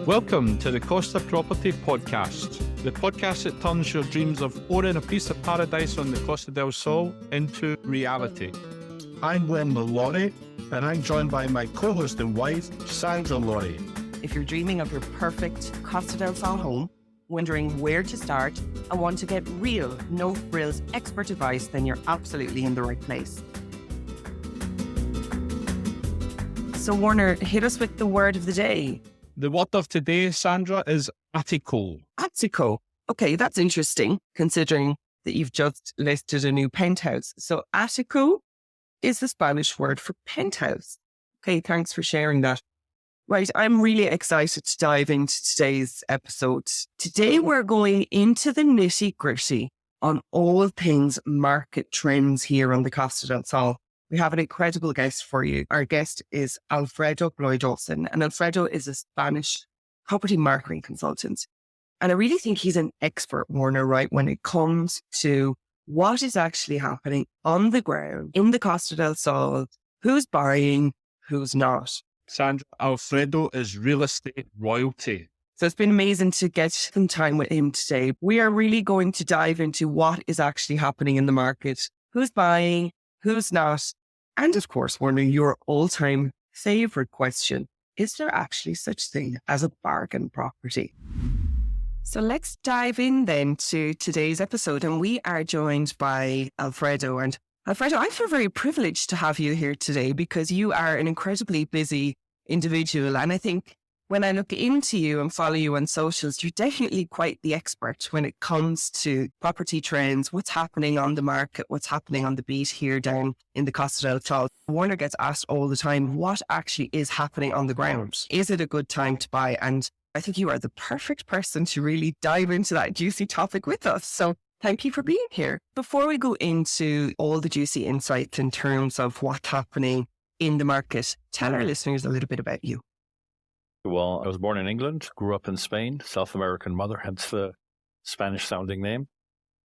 Welcome to the Costa Property Podcast, the podcast that turns your dreams of owning a piece of paradise on the Costa del Sol into reality. I'm Glenn Laurie, and I'm joined by my co-host and wife, Sandra Laurie. If you're dreaming of your perfect Costa del Sol home, wondering where to start, and want to get real, no-frills expert advice, then you're absolutely in the right place. So Warner, hit us with the word of the day. The word of today, Sandra, is attico. Attico. Okay, that's interesting, considering that you've just listed a new penthouse. So attico is the Spanish word for penthouse. Okay, thanks for sharing that. Right, I'm really excited to dive into today's episode. Today we're going into the nitty-gritty on all things market trends here on the Costa del Sol. We have an incredible guest for you. Our guest is Alfredo Bloy-Dawson, and Alfredo is a Spanish property marketing consultant. And I really think he's an expert, Warner, right, when it comes to what is actually happening on the ground in the Costa del Sol, who's buying, who's not. Sandra, Alfredo is real estate royalty. So it's been amazing to get some time with him today. We are really going to dive into what is actually happening in the market, who's buying, who's not. And of course, Warner, your all-time favorite question, is there actually such thing as a bargain property? So let's dive in then to today's episode. And we are joined by Alfredo. And Alfredo, I feel very privileged to have you here today because you are an incredibly busy individual. And I think when I look into you and follow you on socials, you're definitely quite the expert when it comes to property trends, what's happening on the market, what's happening on the beat here down in the Costa del Sol. Warner gets asked all the time, what actually is happening on the ground? Is it a good time to buy? And I think you are the perfect person to really dive into that juicy topic with us. So thank you for being here. Before we go into all the juicy insights in terms of what's happening in the market, tell our listeners a little bit about you. Well, I was born in England, grew up in Spain, South American mother, hence the Spanish-sounding name.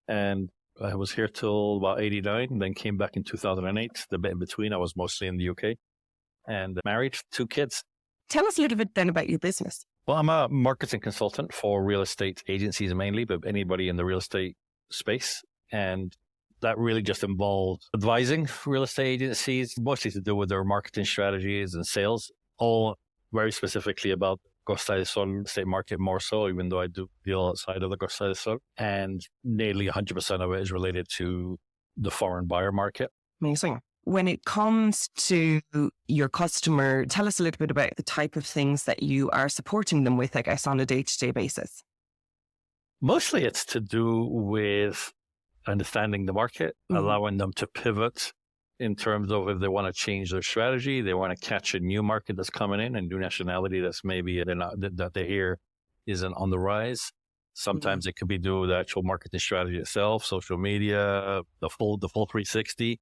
And I was here till about 89, and then came back in 2008. The bit in between, I was mostly in the UK. And married, 2 kids. Tell us a little bit then about your business. Well, I'm a marketing consultant for real estate agencies mainly, but anybody in the real estate space. And that really just involves advising real estate agencies, mostly to do with their marketing strategies and sales, all very specifically about Costa del Sol estate market more so, even though I do deal outside of the Costa del Sol. And nearly 100% of it is related to the foreign buyer market. Amazing. When it comes to your customer, tell us a little bit about the type of things that you are supporting them with, I guess, on a day-to-day basis. Mostly it's to do with understanding the market, allowing them to pivot in terms of if they want to change their strategy, they want to catch a new market that's coming in, a new nationality that's maybe that they hear isn't on the rise. Sometimes it could be due to the actual marketing strategy itself, social media, the full 360,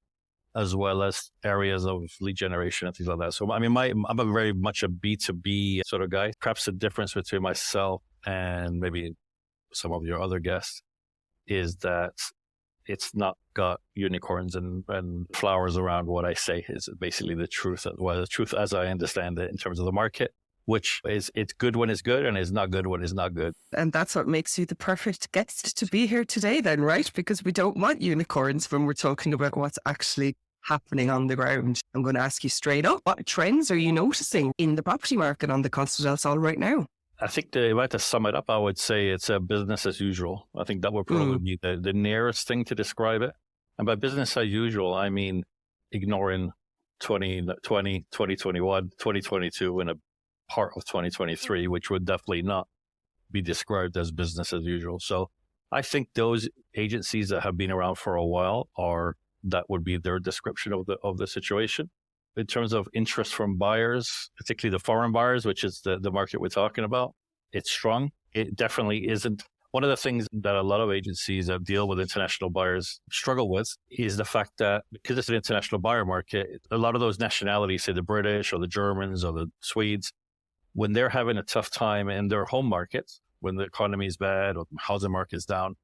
as well as areas of lead generation and things like that. So, I mean, I'm a very much a B2B sort of guy. Perhaps the difference between myself and maybe some of your other guests is that it's not got unicorns and flowers around what I say is basically the truth. Well, the truth as I understand it in terms of the market, which is it's good when it's good and it's not good when it's not good. And that's what makes you the perfect guest to be here today then, right? Because we don't want unicorns when we're talking about what's actually happening on the ground. I'm going to ask you straight up, what trends are you noticing in the property market on the Costa del Sol right now? I think if I had to sum it up, I would say it's a business as usual. I think that would probably be the nearest thing to describe it. And by business as usual, I mean ignoring 2020, 2021, 2022, and a part of 2023, which would definitely not be described as business as usual. So I think those agencies that have been around for a while that would be their description of the situation. In terms of interest from buyers, particularly the foreign buyers, which is the market we're talking about, it's strong. It definitely isn't. One of the things that a lot of agencies that deal with international buyers struggle with is the fact that because it's an international buyer market, a lot of those nationalities, say the British or the Germans or the Swedes, when they're having a tough time in their home markets, when the economy is bad or the housing market is down,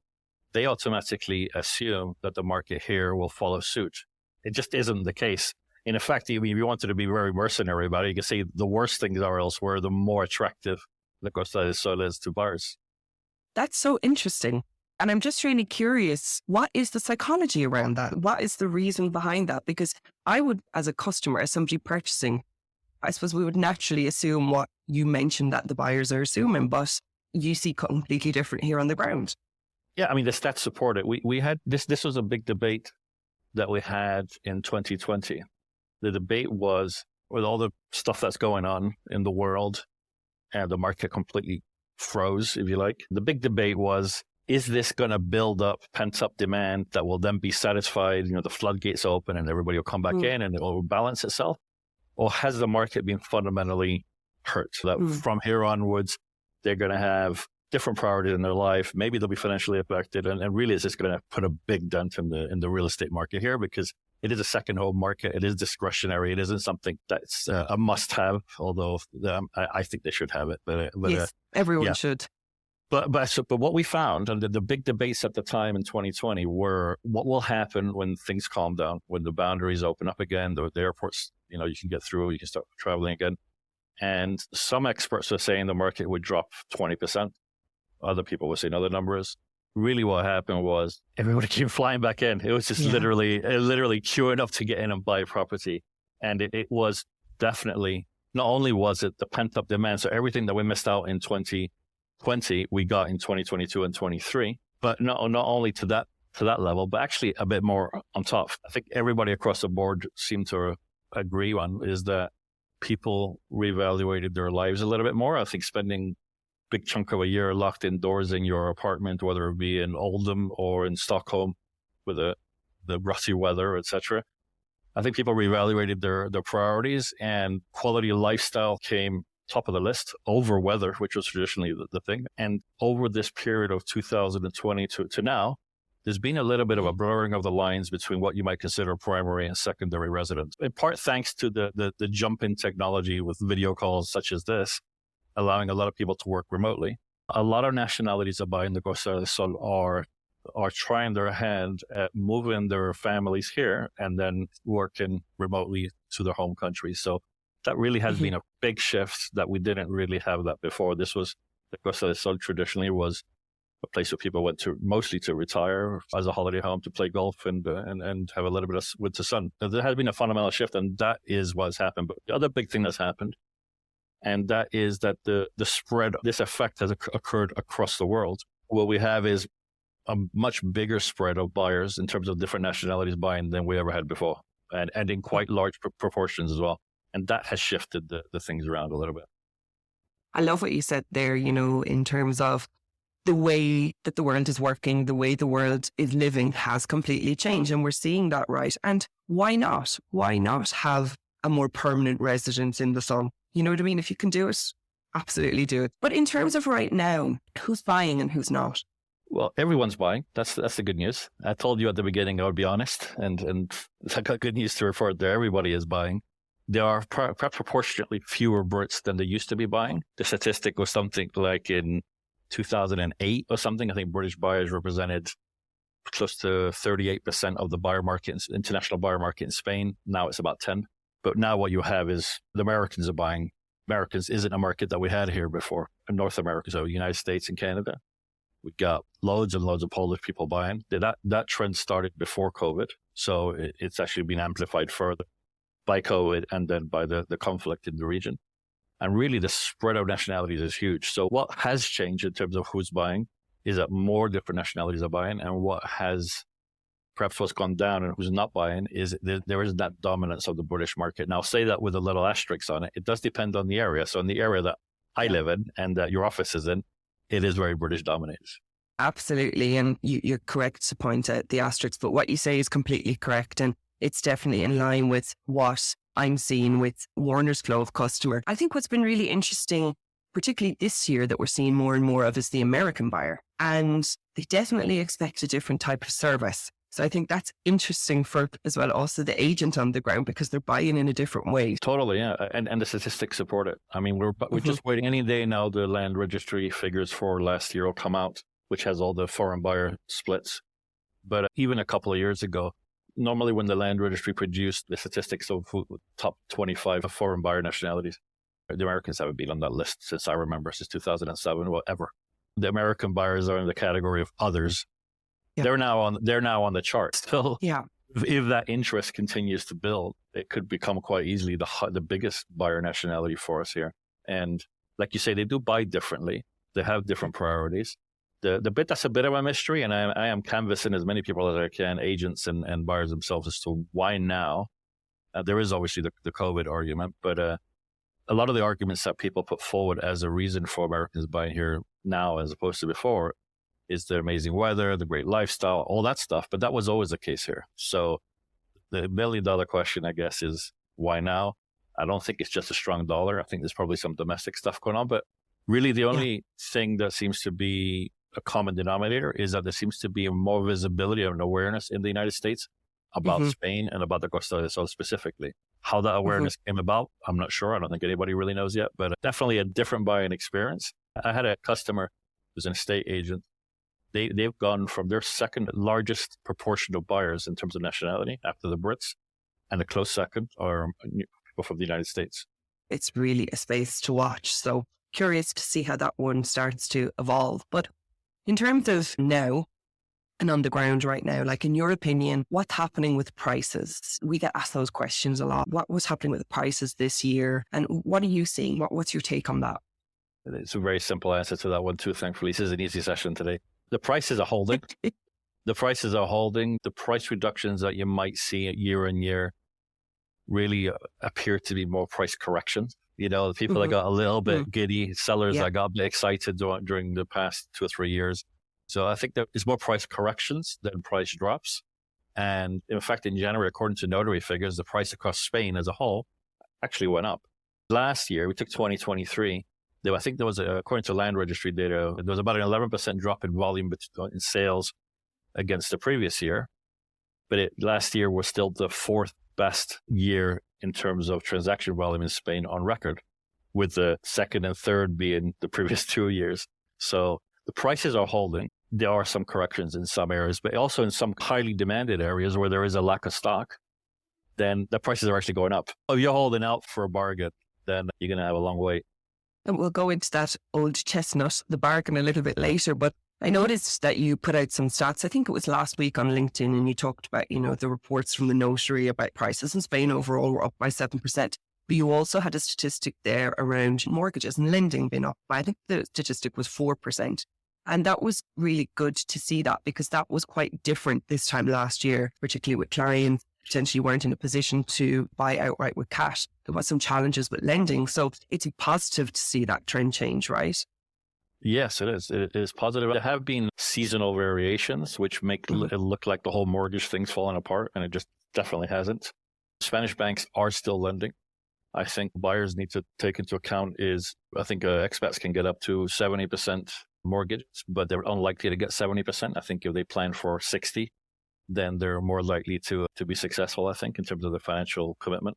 they automatically assume that the market here will follow suit. It just isn't the case. In effect, if you wanted to be very mercenary about it, you could say the worse things are elsewhere, the more attractive the Costa del Sol is to buyers. That's so interesting. And I'm just really curious, what is the psychology around that? What is the reason behind that? Because I would, as a customer, as somebody purchasing, I suppose we would naturally assume what you mentioned that the buyers are assuming, but you see completely different here on the ground. Yeah, I mean, the stats support it. We had this was a big debate that we had in 2020. The debate was, with all the stuff that's going on in the world and the market completely froze, if you like. The big debate was, is this going to build up pent-up demand that will then be satisfied? You know, the floodgates open and everybody will come back in and it will balance itself? Or has the market been fundamentally hurt? So that from here onwards, they're going to have different priorities in their life. Maybe they'll be financially affected. And really, it's just going to put a big dent in the real estate market here, because it is a second home market. It is discretionary. It isn't something that's a must-have, although I think they should have it. But yes, everyone should. But what we found, and the big debates at the time in 2020 were, what will happen when things calm down, when the boundaries open up again, the airports, you know, you can get through, you can start traveling again. And some experts are saying the market would drop 20%. Other people were saying other numbers. Really what happened was everybody came flying back in. It was just literally queuing up to get in and buy property. And it was definitely, not only was it the pent-up demand, so everything that we missed out in 2020, we got in 2022 and 23, but not only to that level, but actually a bit more on top. I think everybody across the board seemed to agree on is that people reevaluated their lives a little bit more. I think spending big chunk of a year locked indoors in your apartment, whether it be in Oldham or in Stockholm with the rusty weather, etc. I think people reevaluated their priorities, and quality of lifestyle came top of the list over weather, which was traditionally the thing. And over this period of 2020 to now, there's been a little bit of a blurring of the lines between what you might consider primary and secondary residence, in part thanks to the jump in technology with video calls such as this, allowing a lot of people to work remotely. A lot of nationalities that buy in the Costa del Sol are trying their hand at moving their families here and then working remotely to their home countries. So that really has been a big shift that we didn't really have that before. This was, the Costa del Sol traditionally was a place where people went to mostly to retire as a holiday home, to play golf and have a little bit of winter sun. So there has been a fundamental shift, and that is what's happened. But the other big thing that's happened, and that is that the spread, this effect has occurred across the world. What we have is a much bigger spread of buyers in terms of different nationalities buying than we ever had before, and in quite large proportions as well. And that has shifted the things around a little bit. I love what you said there, you know, in terms of the way that the world is working, the way the world is living has completely changed. And we're seeing that, right? And why not? Why not have a more permanent residence in the sun? You know what I mean? If you can do it, absolutely do it. But in terms of right now, who's buying and who's not? Well, everyone's buying. That's the good news. I told you at the beginning I would be honest, and I got good news to report there. Everybody is buying. There are perhaps proportionately fewer Brits than they used to be buying. The statistic was something like in 2008 or something. I think British buyers represented close to 38% of the buyer market, international buyer market in Spain. Now it's about 10. But now what you have is the Americans are buying. Americans isn't a market that we had here before in North America, so United States and Canada. We got loads and loads of Polish people buying. That trend started before COVID, so it's actually been amplified further by COVID and then by the conflict in the region. And really the spread of nationalities is huge. So what has changed in terms of who's buying is that more different nationalities are buying, and perhaps what's gone down and who's not buying is there is that dominance of the British market. Now, I'll say that with a little asterisk on it. It does depend on the area. So in the area that I live in and that your office is in, it is very British dominated. Absolutely. And you're correct to point out the asterisk, but what you say is completely correct. And it's definitely in line with what I'm seeing with Warner's flow of customer. I think what's been really interesting, particularly this year, that we're seeing more and more of is the American buyer. And they definitely expect a different type of service. So I think that's interesting for, as well, also the agent on the ground, because they're buying in a different way. Totally, yeah. And the statistics support it. I mean, we're just waiting. Any day now, the land registry figures for last year will come out, which has all the foreign buyer splits. But even a couple of years ago, normally when the land registry produced the statistics of top 25 of foreign buyer nationalities, The Americans haven't been on that list since I remember, since 2007, whatever. The American buyers are in the category of others. Yeah. They're now on the chart. So Yeah. if that interest continues to build, it could become quite easily the biggest buyer nationality for us here. And like you say, they do buy differently. They have different priorities. The bit that's a bit of a mystery, and I am canvassing as many people as I can, agents and buyers themselves, as to why now. There is obviously the COVID argument, but a lot of the arguments that people put forward as a reason for Americans buying here now as opposed to before is the amazing weather, the great lifestyle, all that stuff. But that was always the case here. So the $1 million question, I guess, is why now? I don't think it's just a strong dollar. I think there's probably some domestic stuff going on. But really the only thing that seems to be a common denominator is that there seems to be more visibility and awareness in the United States about Spain and about the Costa del Sol specifically. How that awareness came about, I'm not sure. I don't think anybody really knows yet, but definitely a different buying experience. I had a customer who's an estate agent. They've gone from their second largest proportion of buyers in terms of nationality after the Brits, and a close second are people from the United States. It's really a space to watch. So curious to see how that one starts to evolve. But in terms of now and on the ground right now, like in your opinion, what's happening with prices? We get asked those questions a lot. What was happening with the prices this year? And what are you seeing? What's your take on that? It's a very simple answer to that one too, thankfully. This is an easy session today. The prices are holding. The prices are holding. The price reductions that you might see year on year really appear to be more price corrections. You know, the people that got a little bit giddy, sellers that got a bit excited during the past 2 or 3 years. So I think there is more price corrections than price drops. And in fact, in January, according to notary figures, the price across Spain as a whole actually went up. Last year, we took 2023. I think there was, according to land registry data, there was about an 11% drop in volume in sales against the previous year. But last year was still the 4th best year in terms of transaction volume in Spain on record, with the 2nd and 3rd being the previous 2 years. So the prices are holding. There are some corrections in some areas, but also in some highly demanded areas where there is a lack of stock, then the prices are actually going up. If you're holding out for a bargain, then you're going to have a long wait. And we'll go into that old chestnut, the bargain, a little bit later. But I noticed that you put out some stats. I think it was last week on LinkedIn, and you talked about, the reports from the notary about prices in Spain overall were up by 7%. But you also had a statistic there around mortgages and lending being up by, I think the statistic was 4%. And that was really good to see that, because that was quite different this time last year, particularly with clients potentially weren't in a position to buy outright with cash. There was some challenges with lending. So it's positive to see that trend change, right? Yes, it is. It is positive. There have been seasonal variations, which make it look like the whole mortgage thing's falling apart, and it just definitely hasn't. Spanish banks are still lending. I think buyers need to take into account I think expats can get up to 70% mortgage, but they're unlikely to get 70%. I think if they plan for 60, then they're more likely to be successful, I think, in terms of the financial commitment.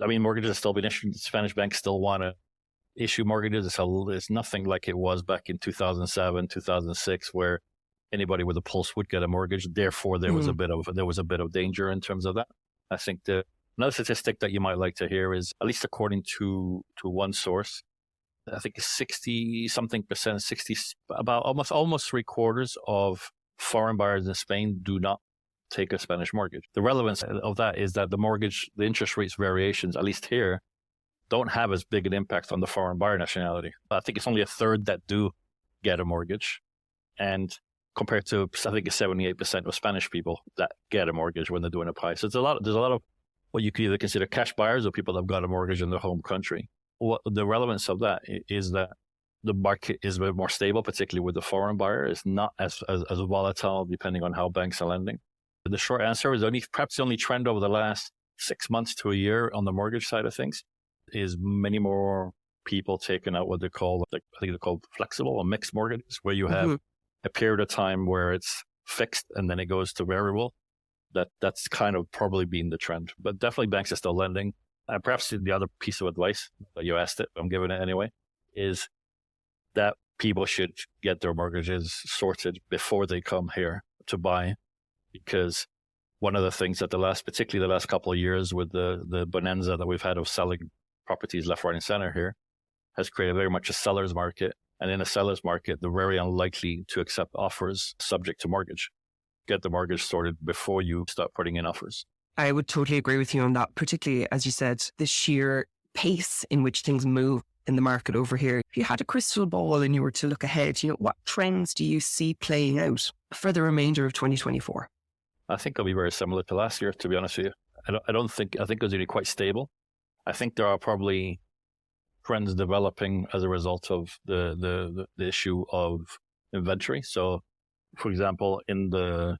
I mean, mortgages have still been issued. Spanish banks still want to issue mortgages. It's nothing like it was back in 2007, 2006, where anybody with a pulse would get a mortgage. Therefore, there was a bit of danger in terms of that. I think another statistic that you might like to hear is, at least according to one source, I think 60-something%, about almost 3/4 of foreign buyers in Spain do not take a Spanish mortgage. The relevance of that is that the interest rates variations, at least here, don't have as big an impact on the foreign buyer nationality. I think it's only 1/3 that do get a mortgage, and compared to, I think it's 78% of Spanish people that get a mortgage when they're doing a PI. So there's a lot of what you could either consider cash buyers or people that have got a mortgage in their home country. What the relevance of that is that the market is a bit more stable, particularly with the foreign buyer. It's not as volatile depending on how banks are lending. The short answer is perhaps the only trend over the last 6 months to a year on the mortgage side of things is many more people taking out what they call, I think they're called flexible or mixed mortgages, where you have a period of time where it's fixed and then it goes to variable. That's kind of probably been the trend. But definitely banks are still lending. And perhaps the other piece of advice that you asked it, I'm giving it anyway, is that people should get their mortgages sorted before they come here to buy. Because one of the things that particularly the last couple of years with the bonanza that we've had of selling properties left, right, and center here, has created very much a seller's market. And in a seller's market, they're very unlikely to accept offers subject to mortgage. Get the mortgage sorted before you start putting in offers. I would totally agree with you on that, particularly, as you said, the sheer pace in which things move in the market over here. If you had a crystal ball and you were to look ahead, what trends do you see playing out for the remainder of 2024? I think it'll be very similar to last year, to be honest with you. I think it's going to be quite stable. I think there are probably trends developing as a result of the issue of inventory. So, for example, in the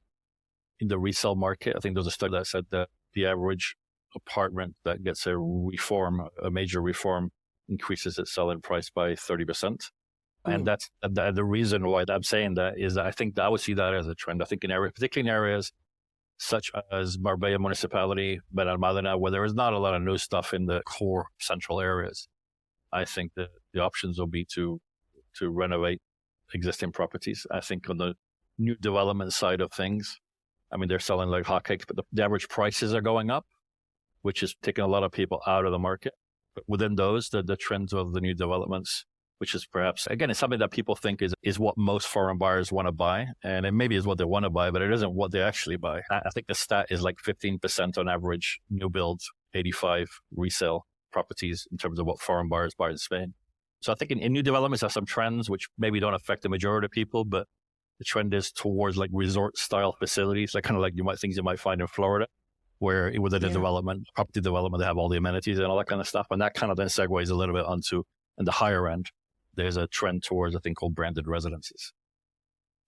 resale market, I think there was a study that said that the average apartment that gets a major reform, increases its selling price by 30%. And that's the reason why I'm saying that is that I think that I would see that as a trend. I think particularly in areas such as Marbella Municipality, Benalmádena, where there is not a lot of new stuff in the core central areas, I think that the options will be to renovate existing properties. I think on the new development side of things, I mean, they're selling like hotcakes, but the average prices are going up, which is taking a lot of people out of the market. But within those, the trends of the new developments, which is perhaps, again, it's something that people think is what most foreign buyers want to buy. And it maybe is what they want to buy, but it isn't what they actually buy. I think the stat is like 15% on average new builds, 85 resale properties in terms of what foreign buyers buy in Spain. So I think in new developments, there's some trends which maybe don't affect the majority of people, but the trend is towards like resort style facilities, like kind of like things you might find in Florida, where within the property development, they have all the amenities and all that kind of stuff. And that kind of then segues a little bit onto, in the higher end, there's a trend towards a thing called branded residences.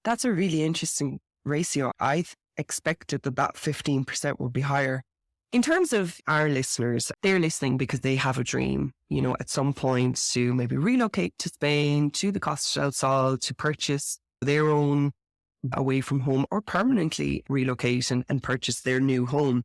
That's a really interesting ratio. I expected that 15% would be higher. In terms of our listeners, they're listening because they have a dream, at some point to maybe relocate to Spain, to the Costa del Sol, to purchase their own away from home, or permanently relocate and purchase their new home.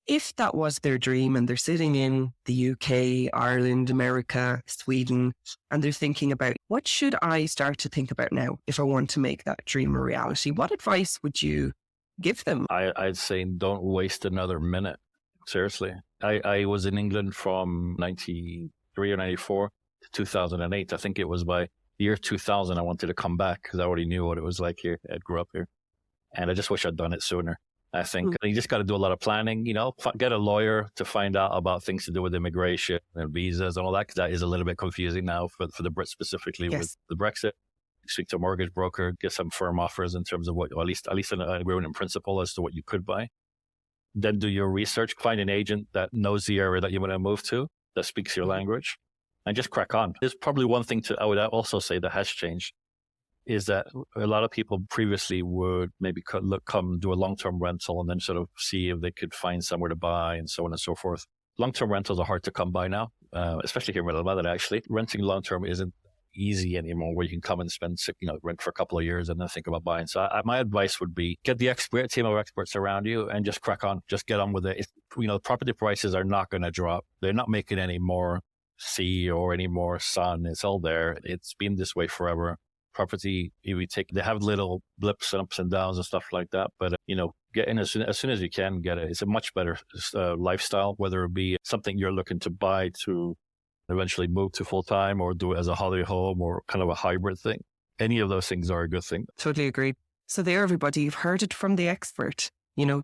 If that was their dream and they're sitting in the UK, Ireland, America, Sweden, and they're thinking about, what should I start to think about now if I want to make that dream a reality? What advice would you give them? I'd say don't waste another minute. Seriously. I was in England from 93 or 94 to 2008. I think it was by the year 2000 I wanted to come back because I already knew what it was like here. I grew up here. And I just wish I'd done it sooner. I think you just got to do a lot of planning, get a lawyer to find out about things to do with immigration and visas and all that, because that is a little bit confusing now for the Brits specifically with the Brexit. Speak to a mortgage broker, get some firm offers in terms of what, or at least an agreement in principle as to what you could buy. Then do your research, find an agent that knows the area that you want to move to, that speaks your language, and just crack on. There's probably one thing I would also say that has changed, is that a lot of people previously would maybe come do a long-term rental and then sort of see if they could find somewhere to buy and so on and so forth. Long-term rentals are hard to come by now, especially here in Madrid, actually. Renting long-term isn't easy anymore, where you can come and spend, rent for a couple of years and then think about buying. So my advice would be get the team of experts around you and just crack on, just get on with it. Property prices are not going to drop. They're not making any more sea or any more sun. It's all there. It's been this way forever. Property, they have little blips and ups and downs and stuff like that. But, get in as soon as you can get it. It's a much better lifestyle, whether it be something you're looking to buy to eventually move to full time or do it as a holiday home or kind of a hybrid thing. Any of those things are a good thing. Totally agree. So there, everybody, you've heard it from the expert.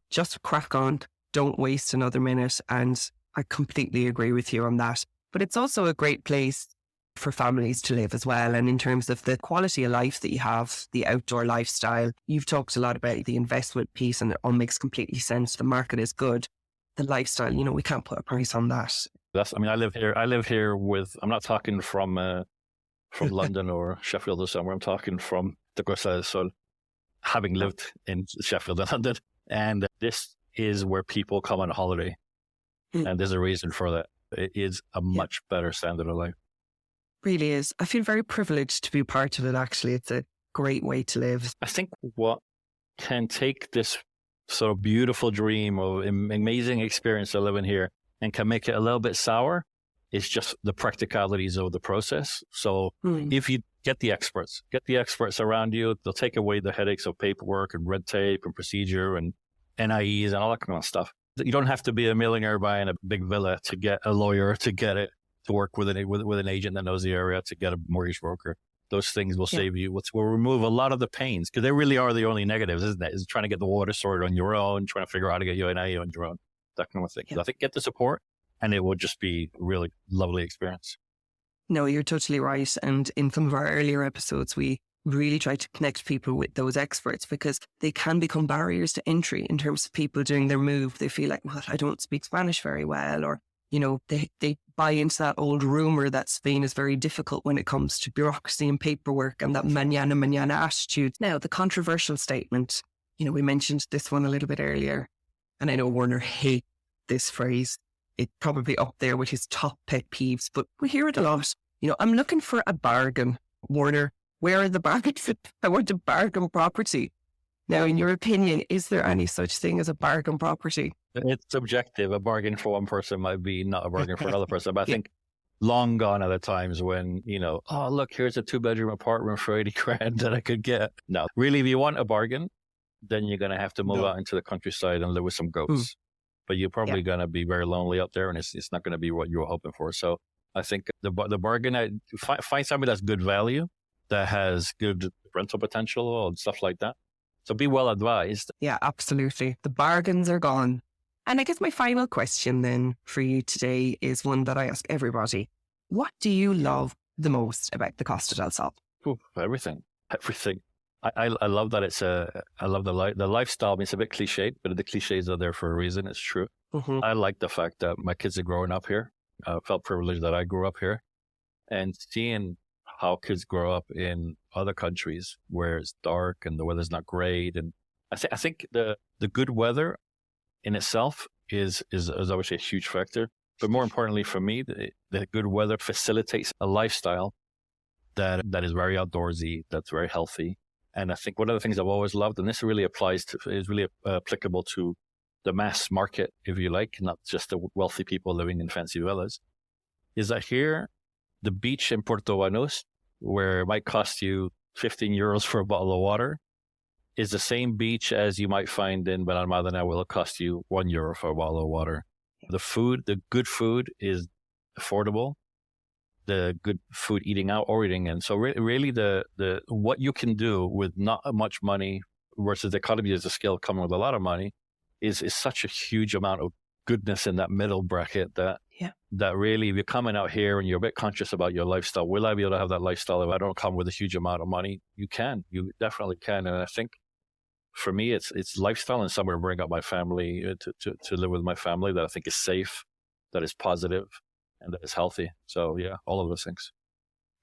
Just crack on. Don't waste another minute. And I completely agree with you on that. But it's also a great place for families to live as well. And in terms of the quality of life that you have, the outdoor lifestyle, you've talked a lot about the investment piece, and it all makes completely sense. The market is good. The lifestyle, we can't put a price on that. I live here with, I'm not talking from London or Sheffield or somewhere. I'm talking from the Costa del Sol, having lived in Sheffield and London. And this is where people come on holiday. And there's a reason for that. It is a much better standard of life. Really is. I feel very privileged to be part of it, actually. It's a great way to live. I think what can take this sort of beautiful dream of amazing experience of living here and can make it a little bit sour is just the practicalities of the process. So if you get the experts around you, they'll take away the headaches of paperwork and red tape and procedure and NIEs and all that kind of stuff. You don't have to be a millionaire buying a big villa to get a lawyer to get it to work with an agent that knows the area, to get a mortgage broker. Those things will save you. Will remove a lot of the pains, because they really are the only negatives, isn't it? Is trying to get the water sorted on your own, trying to figure out how to get UNI on your own, that kind of thing. So I think get the support, and it will just be a really lovely experience. No, you're totally right. And in some of our earlier episodes, we really try to connect people with those experts, because they can become barriers to entry in terms of people doing their move. They feel like, well, I don't speak Spanish very well, or, you know, they buy into that old rumor that Spain is very difficult when it comes to bureaucracy and paperwork and that mañana attitude. Now, the controversial statement, you know, we mentioned this one a little bit earlier, and I know Werner hates this phrase. It's probably up there with his top pet peeves, but we hear it a lot. You know, I'm looking for a bargain. Werner, where are the bargains? I want a bargain property. Now, in your opinion, is there any such thing as a bargain property? It's subjective. A bargain for one person might be not a bargain for another person. But I think long gone are the times when, you know, oh, look, here's a 2-bedroom apartment for 80 grand that I could get. No, really, if you want a bargain, then you're going to have to move out into the countryside and live with some goats. But you're probably going to be very lonely up there, and it's not going to be what you were hoping for. So I think the bargain, find somebody that's good value, that has good rental potential and stuff like that. So be well advised. Yeah, absolutely. The bargains are gone. And I guess my final question then for you today is one that I ask everybody. What do you love the most about the Costa del Sol? Everything. I love that I love the lifestyle. I mean, it's a bit cliched, but the cliches are there for a reason. It's true. Mm-hmm. I like the fact that my kids are growing up here. I felt privileged that I grew up here, and seeing how kids grow up in other countries where it's dark and the weather's not great. And I think the good weather in itself is obviously a huge factor. But more importantly for me, the good weather facilitates a lifestyle that is very outdoorsy, that's very healthy. And I think one of the things I've always loved, and this really is really applicable to the mass market, if you like, not just the wealthy people living in fancy villas, is that here, the beach in Puerto Banús, where it might cost you 15 euros for a bottle of water, is the same beach as you might find in Benalmádena, will cost you €1 for a bottle of water. The good food is affordable. The good food eating out or eating in. So really the what you can do with not much money versus the economy as a skill coming with a lot of money is such a huge amount of goodness in that middle bracket that really, if you're coming out here and you're a bit conscious about your lifestyle, will I be able to have that lifestyle if I don't come with a huge amount of money? You definitely can. And I think for me, it's lifestyle and somewhere to bring up my family, to live with my family that I think is safe, that is positive, and that is healthy. So yeah, all of those things.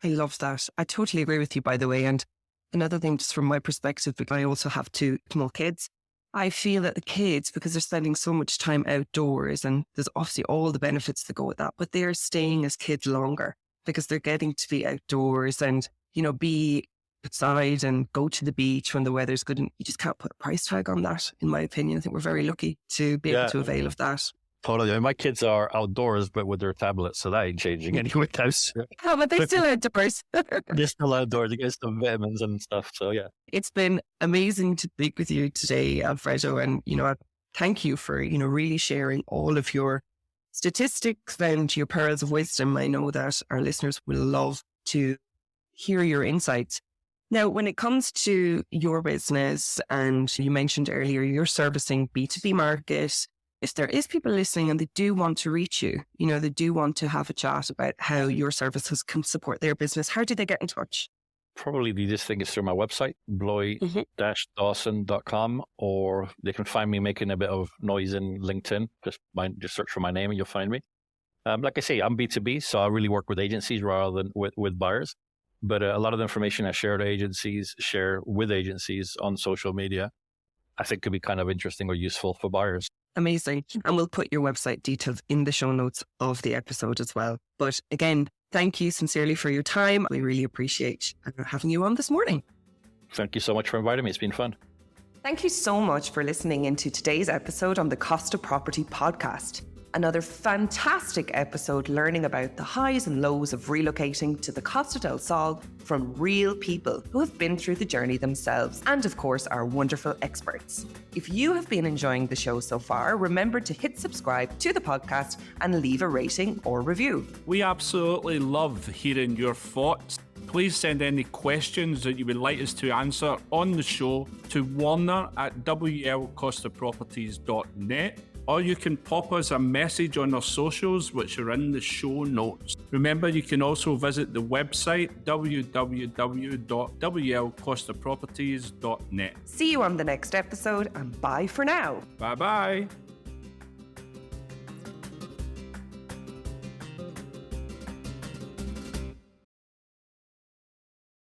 I love that. I totally agree with you, by the way. And another thing, just from my perspective, because I also have 2 small kids, I feel that the kids, because they're spending so much time outdoors, and there's obviously all the benefits that go with that, but they're staying as kids longer because they're getting to be outdoors and, you know, be outside and go to the beach when the weather's good. And you just can't put a price tag on that, in my opinion. I think we're very lucky to be able to avail of that. Totally. My kids are outdoors, but with their tablets, so that ain't changing anyway. Oh, but they're still outdoors. They're still outdoors. They get some vitamins and stuff. So yeah. It's been amazing to speak with you today, Alfredo. And, you know, thank you for, you know, really sharing all of your statistics and your pearls of wisdom. I know that our listeners will love to hear your insights. Now, when it comes to your business, and you mentioned earlier, you're servicing B2B market. If there is people listening and they do want to reach you, you know, they do want to have a chat about how your services can support their business, how do they get in touch? Probably the easiest thing is through my website, bloy-dawson.com, or they can find me making a bit of noise in LinkedIn. Just search for my name and you'll find me. Like I say, I'm B2B, so I really work with agencies rather than with buyers. But a lot of the information I share with agencies on social media, I think could be kind of interesting or useful for buyers. Amazing. And we'll put your website details in the show notes of the episode as well. But again, thank you sincerely for your time. We really appreciate having you on this morning. Thank you so much for inviting me. It's been fun. Thank you so much for listening into today's episode on the Costa Property Podcast. Another fantastic episode learning about the highs and lows of relocating to the Costa del Sol from real people who have been through the journey themselves, and of course our wonderful experts. If you have been enjoying the show so far, remember to hit subscribe to the podcast and leave a rating or review. We absolutely love hearing your thoughts. Please send any questions that you would like us to answer on the show to warner@wlcostaproperties.net, or you can pop us a message on our socials, which are in the show notes. Remember, you can also visit the website www.wlcostaproperties.net. See you on the next episode, and bye for now. Bye-bye.